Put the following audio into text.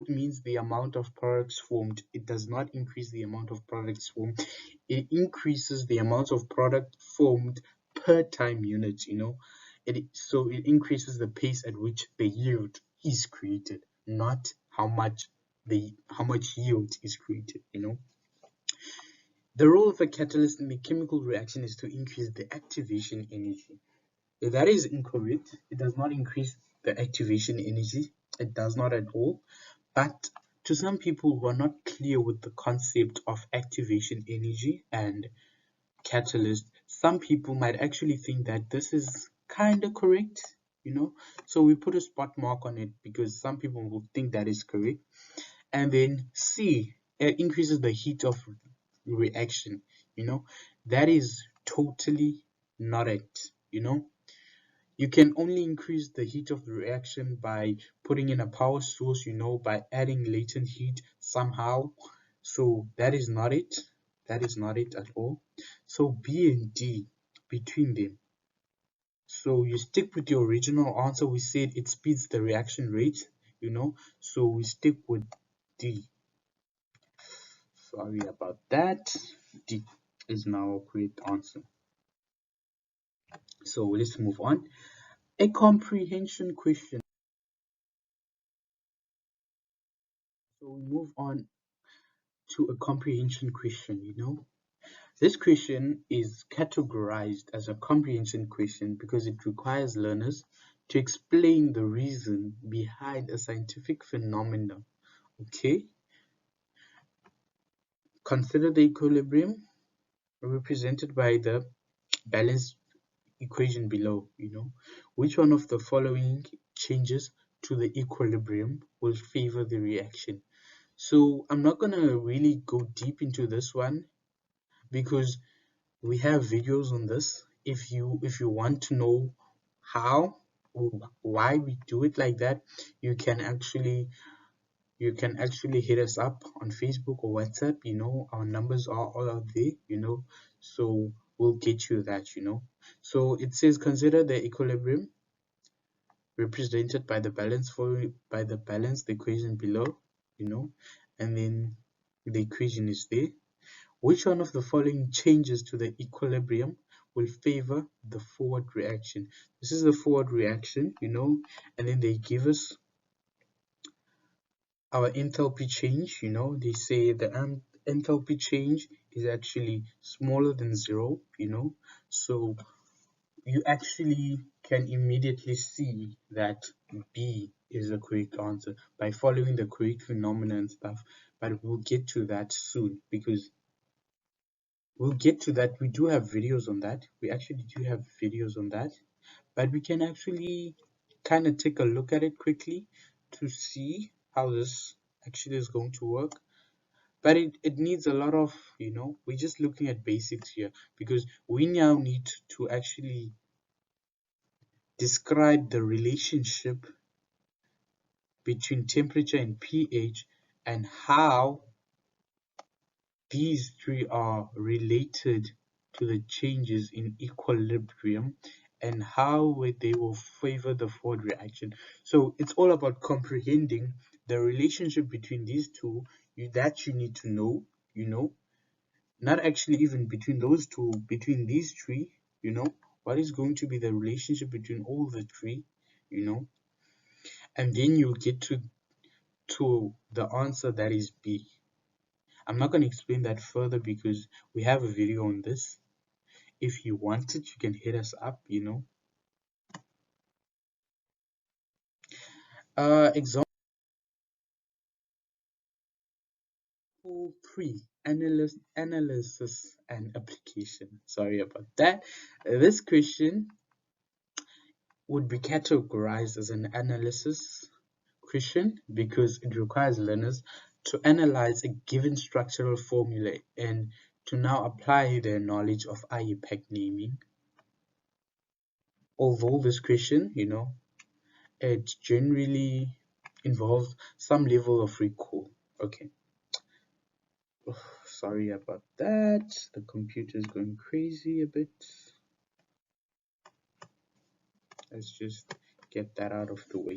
means the amount of products formed. It does not increase the amount of products formed. It increases the amount of product formed per time unit, so it increases the pace at which the yield is created, not how much yield is created. The role of a catalyst in the chemical reaction is to increase the activation energy. That is incorrect. It does not increase the activation energy. It does not at all. But to some people who are not clear with the concept of activation energy and catalyst, some people might actually think that this is kind of correct, So we put a spot mark on it because some people will think that is correct. And then C, it increases the heat of reaction, That is totally not it, You can only increase the heat of the reaction by putting in a power source, by adding latent heat somehow. So that is not it. That is not it at all. So B and D, between them. So you stick with your original answer. We said it speeds the reaction rate, So we stick with D. Sorry about that. D is now a correct answer. So let's move on. A comprehension question. So we move on to a comprehension question, This question is categorized as a comprehension question because it requires learners to explain the reason behind a scientific phenomenon. Okay? Consider the equilibrium represented by the balance equation below, Which one of the following changes to the equilibrium will favor the reaction? So I'm not going to really go deep into this one because we have videos on this. If you want to know how or why we do it like that, you can actually hit us up on Facebook or WhatsApp. Our numbers are all out there, so we'll get you that. So it says consider the equilibrium represented by the balance the equation below, and then the equation is there. Which one of the following changes to the equilibrium will favor the forward reaction? This is the forward reaction, and then they give us our enthalpy change, They say the enthalpy change is actually smaller than 0, So you actually can immediately see that B is the correct answer by following the correct phenomena and stuff. But we'll get to that soon because we'll get to that. We do have videos on that. We actually do have videos on that, but we can actually kind of take a look at it quickly to see how this actually is going to work. But it needs a lot of, we're just looking at basics here because we now need to actually describe the relationship between temperature and pH and how these three are related to the changes in equilibrium and how they will favor the forward reaction. So it's all about comprehending the relationship between these two that you need to know, not actually even between those two, between these three, what is going to be the relationship between all the three, and then you'll get to the answer that is B. I'm not going to explain that further because we have a video on this. If you want it, you can hit us up, Example 3, analysis and application. Sorry about that. This question would be categorized as an analysis question because it requires learners to analyze a given structural formula and to now apply their knowledge of IUPAC naming. Although this question, it generally involves some level of recall. Okay. Sorry about that. The computer is going crazy a bit. Let's just get that out of the way.